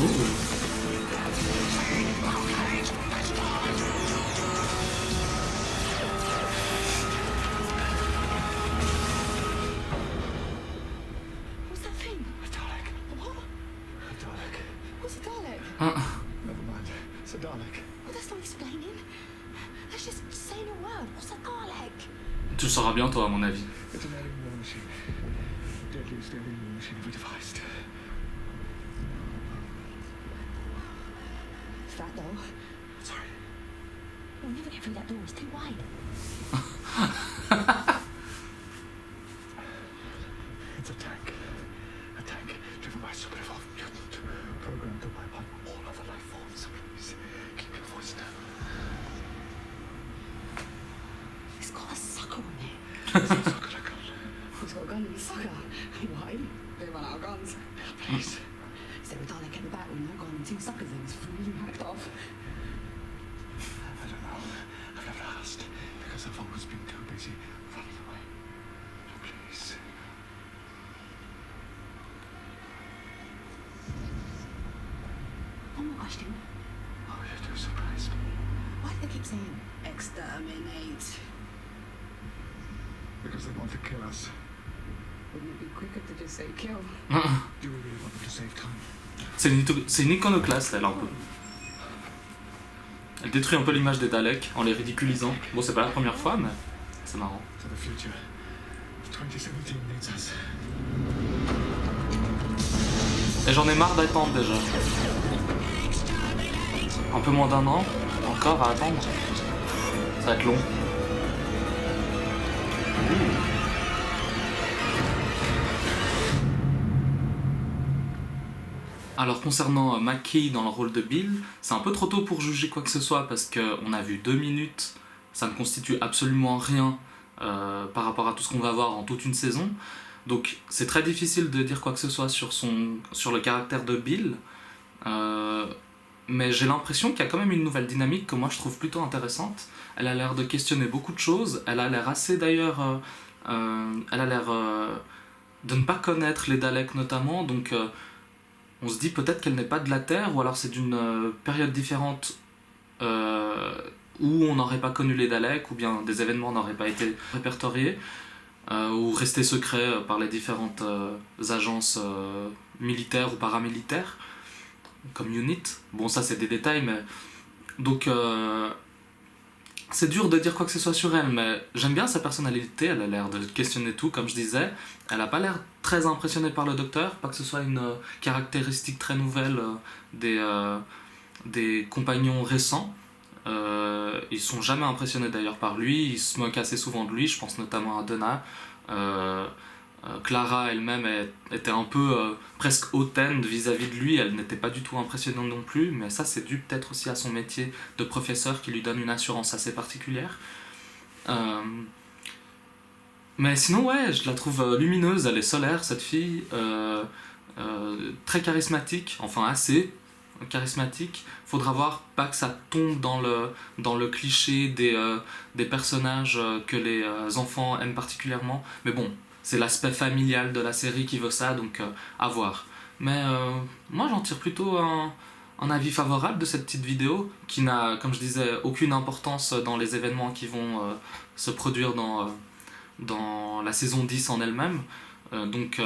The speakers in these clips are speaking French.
What's that thing? A Dalek. What? A Dalek. What's a Dalek? Never mind. It's a Dalek. Well, that's not explaining. Let's just say a word. What's a Dalek? Tu le sauras bientôt, à mon avis. It's an alien war machine. Deadliest alien war machine ever devised. It's that though. Sorry. We'll never get through that door. It's too wide. It's a tank. A tank driven by a super evolved mutant, programmed to wipe out all other life forms. Please, keep your voice down. It's got a sucker on it. It's a gun. It's got a gun in his sucker. Why? They run out of guns. Please. Is there a Dalek at the back with no gun and two sucker things fully hacked off? I don't know. I've never asked because I've always been too busy running away. Please. One more question. Oh, you're too surprised. Why do they keep saying exterminate? Because they want to kill us. Wouldn't it be quicker to just say kill? Do we really want them to save time? C'est une iconoclaste, elle, un peu. Elle détruit un peu l'image des Daleks en les ridiculisant. Bon, c'est pas la première fois, mais c'est marrant. To the future. 2017 needs us. Et j'en ai marre d'attendre déjà. Un peu moins d'1 an, encore à attendre. Ça va être long. Alors concernant McKee dans le rôle de Bill, c'est un peu trop tôt pour juger quoi que ce soit parce qu'on a vu 2 minutes, ça ne constitue absolument rien par rapport à tout ce qu'on va voir en toute une saison. Donc c'est très difficile de dire quoi que ce soit sur le caractère de Bill, mais j'ai l'impression qu'il y a quand même une nouvelle dynamique que moi je trouve plutôt intéressante. Elle a l'air de questionner beaucoup de choses, elle a l'air assez d'ailleurs... elle a l'air de ne pas connaître les Daleks notamment, donc on se dit peut-être qu'elle n'est pas de la Terre, ou alors c'est d'une période différente où on n'aurait pas connu les Daleks, ou bien des événements n'auraient pas été répertoriés, ou restés secrets par les différentes agences militaires ou paramilitaires, comme UNIT. Bon, ça c'est des détails, mais... Donc... c'est dur de dire quoi que ce soit sur elle, mais j'aime bien sa personnalité, elle a l'air de questionner tout, comme je disais. Elle n'a pas l'air très impressionnée par le docteur, pas que ce soit une caractéristique très nouvelle des compagnons récents. Ils sont jamais impressionnés d'ailleurs par lui, ils se moquent assez souvent de lui, je pense notamment à Donna. Clara elle-même était un peu presque hautaine vis-à-vis de lui, elle n'était pas du tout impressionnante non plus, mais ça c'est dû peut-être aussi à son métier de professeur qui lui donne une assurance assez particulière. Mais sinon ouais, je la trouve lumineuse, elle est solaire cette fille, très charismatique, enfin assez charismatique. Faudra voir pas que ça tombe dans le cliché des personnages que les enfants aiment particulièrement, mais bon, c'est l'aspect familial de la série qui veut ça, donc à voir. Mais moi j'en tire plutôt un avis favorable de cette petite vidéo, qui n'a, comme je disais, aucune importance dans les événements qui vont se produire dans la saison 10 en elle-même, donc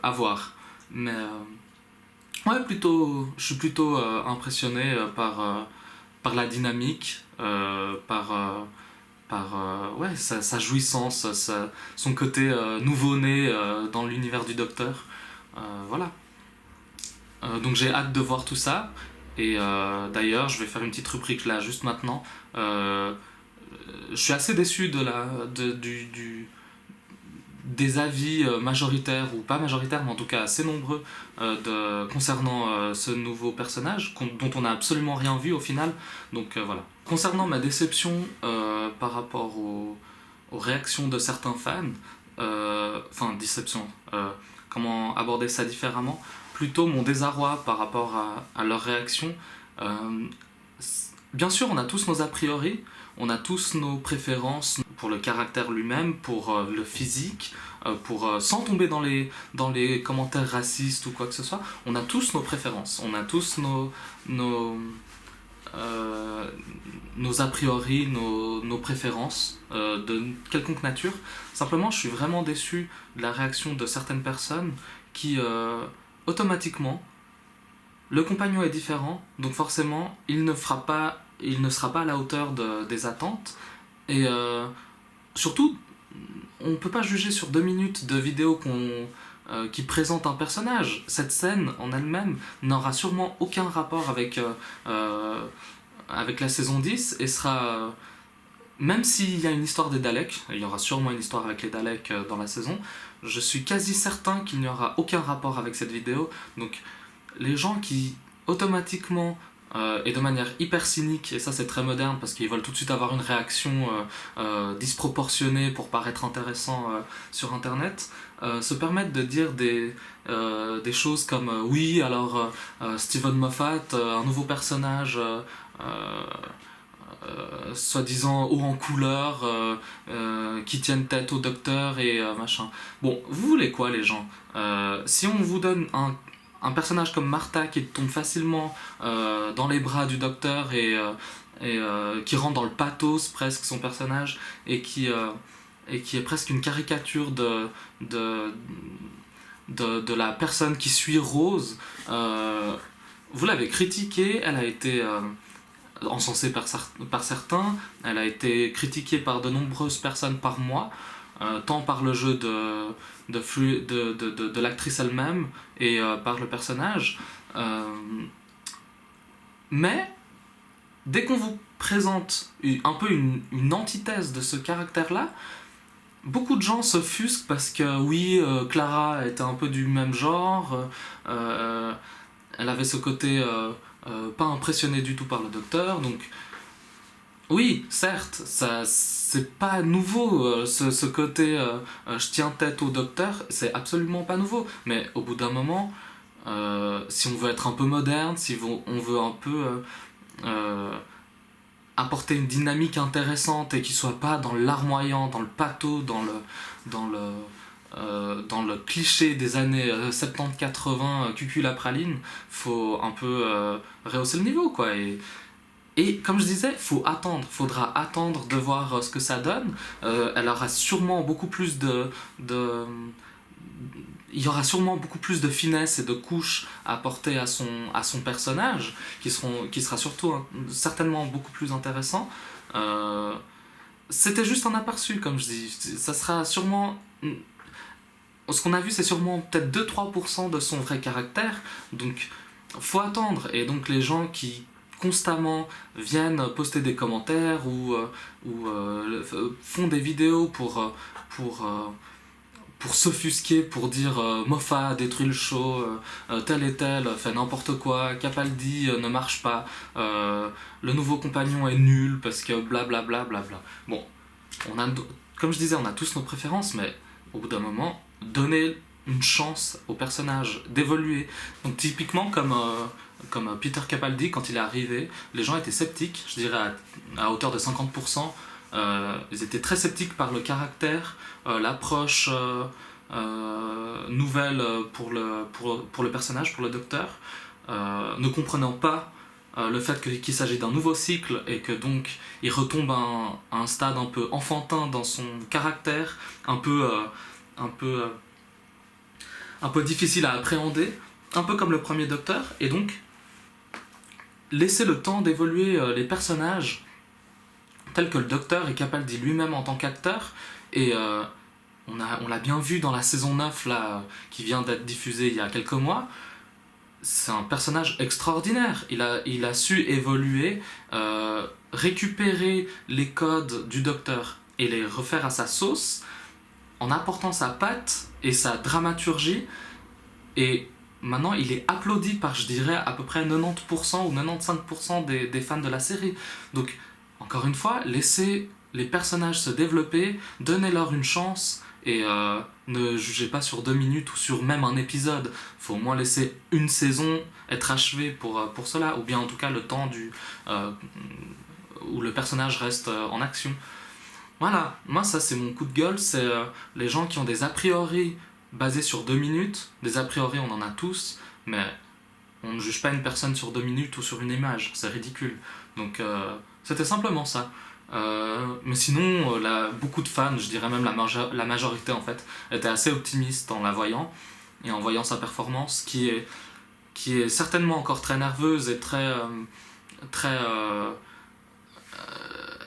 à voir. Mais ouais, je suis plutôt impressionné par la dynamique, ouais, sa jouissance, son côté nouveau-né dans l'univers du docteur. Voilà. Donc j'ai hâte de voir tout ça. Et d'ailleurs, je vais faire une petite rubrique là, juste maintenant. Je suis assez déçu des avis majoritaires, ou pas majoritaires, mais en tout cas assez nombreux, concernant ce nouveau personnage, dont on n'a absolument rien vu au final. Donc voilà. Concernant ma déception par rapport aux réactions de certains fans, enfin déception, comment aborder ça différemment, plutôt mon désarroi par rapport à leurs réactions. bien sûr, on a tous nos a priori, on a tous nos préférences pour le caractère lui-même, pour le physique, sans tomber dans les commentaires racistes ou quoi que ce soit. On a tous nos préférences, on a tous nos a priori, nos préférences de quelconque nature. Simplement, je suis vraiment déçu de la réaction de certaines personnes qui, automatiquement, le compagnon est différent, donc forcément, il ne sera pas à la hauteur des attentes. Et surtout, on ne peut pas juger sur 2 minutes de vidéo qui présente un personnage. Cette scène en elle-même n'aura sûrement aucun rapport avec la saison 10 et sera... même s'il y a une histoire des Daleks, il y aura sûrement une histoire avec les Daleks dans la saison, je suis quasi certain qu'il n'y aura aucun rapport avec cette vidéo. Donc les gens qui automatiquement et de manière hyper cynique, et ça c'est très moderne parce qu'ils veulent tout de suite avoir une réaction disproportionnée pour paraître intéressant sur internet, se permettent de dire des choses comme oui alors Steven Moffat, un nouveau personnage soi-disant haut en couleur qui tiennent tête au docteur et machin. Bon, vous voulez quoi les gens? Si on vous donne un personnage comme Martha qui tombe facilement dans les bras du docteur et qui rentre dans le pathos presque son personnage et qui est presque une caricature de la personne qui suit Rose, vous l'avez critiquée, elle a été encensée par certains, elle a été critiquée par de nombreuses personnes par mois, tant par le jeu de l'actrice elle-même et par le personnage. Mais dès qu'on vous présente un peu une antithèse de ce caractère-là, beaucoup de gens s'offusquent parce que oui, Clara était un peu du même genre, elle avait ce côté pas impressionnée du tout par le docteur, donc oui, certes, ça c'est pas nouveau, ce côté je tiens tête au docteur, c'est absolument pas nouveau, mais au bout d'un moment, si on veut être un peu moderne, si on veut un peu apporter une dynamique intéressante et qui soit pas dans larmoyant, dans le pathos, dans le cliché des années 70-80 cucul-la-praline, faut un peu rehausser le niveau, quoi. Et comme je disais, faudra attendre de voir ce que ça donne. Elle aura sûrement beaucoup plus il y aura sûrement beaucoup plus de finesse et de couches à apporter à son personnage, qui sera surtout certainement beaucoup plus intéressant. C'était juste un aperçu, comme je dis. Ça sera sûrement... Ce qu'on a vu, c'est sûrement peut-être 2-3% de son vrai caractère, donc faut attendre. Et donc les gens qui constamment viennent poster des commentaires ou font des vidéos pour s'offusquer, pour dire Moffat a détruit le show, tel et tel fait n'importe quoi, Capaldi ne marche pas, le nouveau compagnon est nul parce que blablabla. Bon, comme je disais, on a tous nos préférences, mais au bout d'un moment, donner une chance au personnage d'évoluer. Donc typiquement comme Peter Capaldi, quand il est arrivé, les gens étaient sceptiques, je dirais à hauteur de 50%. Ils étaient très sceptiques par le caractère, l'approche nouvelle pour le personnage, pour le docteur, ne comprenant pas le fait qu'il s'agit d'un nouveau cycle et que donc il retombe à un stade un peu enfantin dans son caractère, un peu difficile à appréhender, un peu comme le premier docteur, et donc laisser le temps d'évoluer les personnages tels que le docteur et Capaldi lui-même en tant qu'acteur. Et on l'a bien vu dans la saison 9 là, qui vient d'être diffusée il y a quelques mois. C'est un personnage extraordinaire. Il a su évoluer, récupérer les codes du docteur et les refaire à sa sauce en apportant sa patte et sa dramaturgie. Et maintenant, il est applaudi par, je dirais, à peu près 90% ou 95% des fans de la série. Donc, encore une fois, laissez les personnages se développer, donnez-leur une chance et ne jugez pas sur 2 minutes ou sur même un épisode. Faut au moins laisser une saison être achevée pour cela, ou bien en tout cas le temps où le personnage reste en action. Voilà, moi ça c'est mon coup de gueule, c'est les gens qui ont des a priori basés sur 2 minutes. Des a priori on en a tous, mais on ne juge pas une personne sur 2 minutes ou sur une image, c'est ridicule. Donc c'était simplement ça. Mais sinon, beaucoup de fans, je dirais même la majorité en fait, étaient assez optimistes en la voyant et en voyant sa performance, qui est certainement encore très nerveuse et très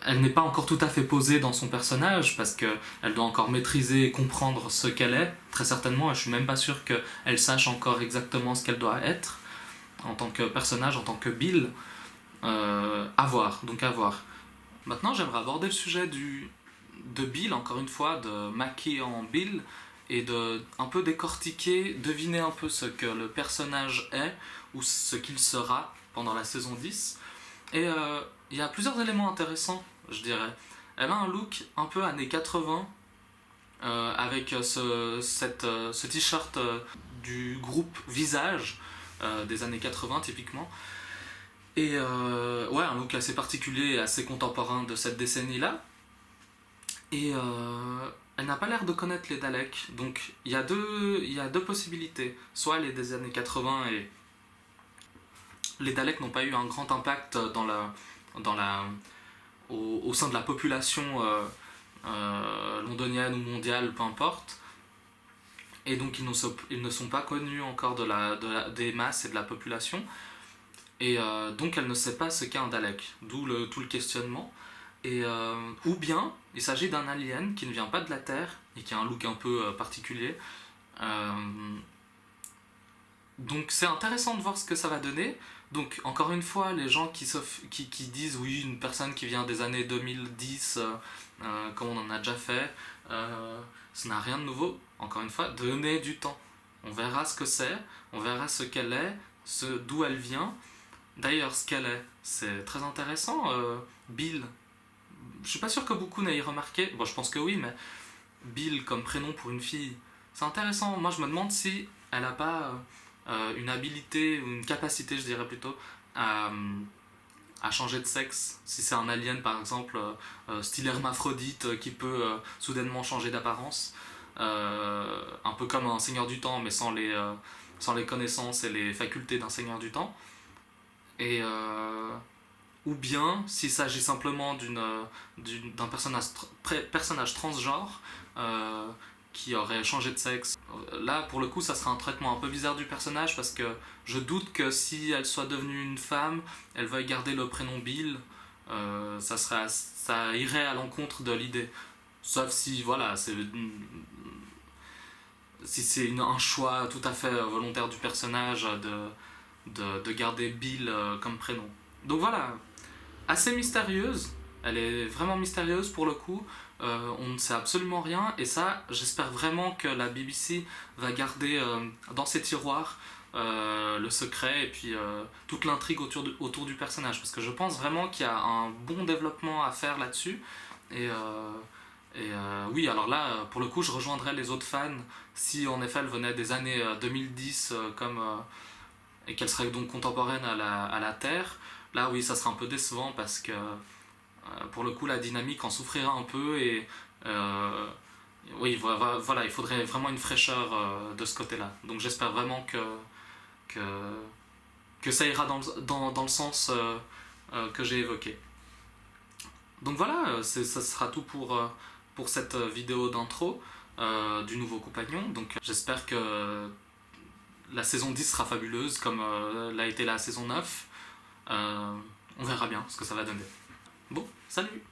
elle n'est pas encore tout à fait posée dans son personnage parce qu'elle doit encore maîtriser et comprendre ce qu'elle est, très certainement, et je suis même pas sûr qu'elle sache encore exactement ce qu'elle doit être en tant que personnage, en tant que Bill. À voir, donc à voir. Maintenant, j'aimerais aborder le sujet de Bill, encore une fois, de Mackie en Bill, et de un peu décortiquer, deviner un peu ce que le personnage est, ou ce qu'il sera pendant la saison 10. Et il y a plusieurs éléments intéressants, je dirais. Elle a un look un peu années 80, avec ce t-shirt du groupe Visage, des années 80 typiquement. Et ouais, un look assez particulier et assez contemporain de cette décennie-là. Et elle n'a pas l'air de connaître les Daleks. Donc il y a deux possibilités. Soit elle est des années 80 et les Daleks n'ont pas eu un grand impact au sein de la population londonienne ou mondiale, peu importe. Et donc ils ne sont pas connus encore des masses et de la population. Et donc elle ne sait pas ce qu'est un Dalek, d'où tout le questionnement. Et, ou bien il s'agit d'un alien qui ne vient pas de la Terre et qui a un look un peu particulier. Donc c'est intéressant de voir ce que ça va donner. Donc encore une fois, les gens qui disent oui, une personne qui vient des années 2010, comme on en a déjà fait, ça n'a rien de nouveau. Encore une fois, donnez du temps. On verra ce que c'est, on verra ce qu'elle est, d'où elle vient. D'ailleurs, ce qu'elle est, c'est très intéressant. Bill, je suis pas sûr que beaucoup n'aient remarqué, bon je pense que oui, mais Bill comme prénom pour une fille, c'est intéressant. Moi je me demande si elle a pas une habilité, ou une capacité je dirais plutôt, à changer de sexe. Si c'est un alien par exemple, style hermaphrodite, qui peut soudainement changer d'apparence. Un peu comme un seigneur du temps, mais sans les connaissances et les facultés d'un seigneur du temps. Et ou bien s'il s'agit simplement d'un personnage transgenre qui aurait changé de sexe. Là pour le coup ça serait un traitement un peu bizarre du personnage, parce que je doute que si elle soit devenue une femme, elle veuille garder le prénom Bill. Ça irait à l'encontre de l'idée, sauf si voilà, si c'est un choix tout à fait volontaire du personnage de garder Bill comme prénom. Donc voilà, assez mystérieuse, elle est vraiment mystérieuse pour le coup, on ne sait absolument rien, et ça, j'espère vraiment que la BBC va garder dans ses tiroirs le secret et puis toute l'intrigue autour du personnage, parce que je pense vraiment qu'il y a un bon développement à faire là-dessus, et oui, alors là, pour le coup, je rejoindrais les autres fans si en effet elle venait des années 2010 et qu'elle serait donc contemporaine à la Terre. Là, oui, ça serait un peu décevant parce que pour le coup, la dynamique en souffrira un peu et oui, voilà, il faudrait vraiment une fraîcheur de ce côté-là. Donc j'espère vraiment que ça ira dans le sens que j'ai évoqué. Donc voilà, ça sera tout pour cette vidéo d'intro du nouveau compagnon. Donc j'espère que la saison 10 sera fabuleuse comme l'a été la saison 9. On verra bien ce que ça va donner. Bon, salut!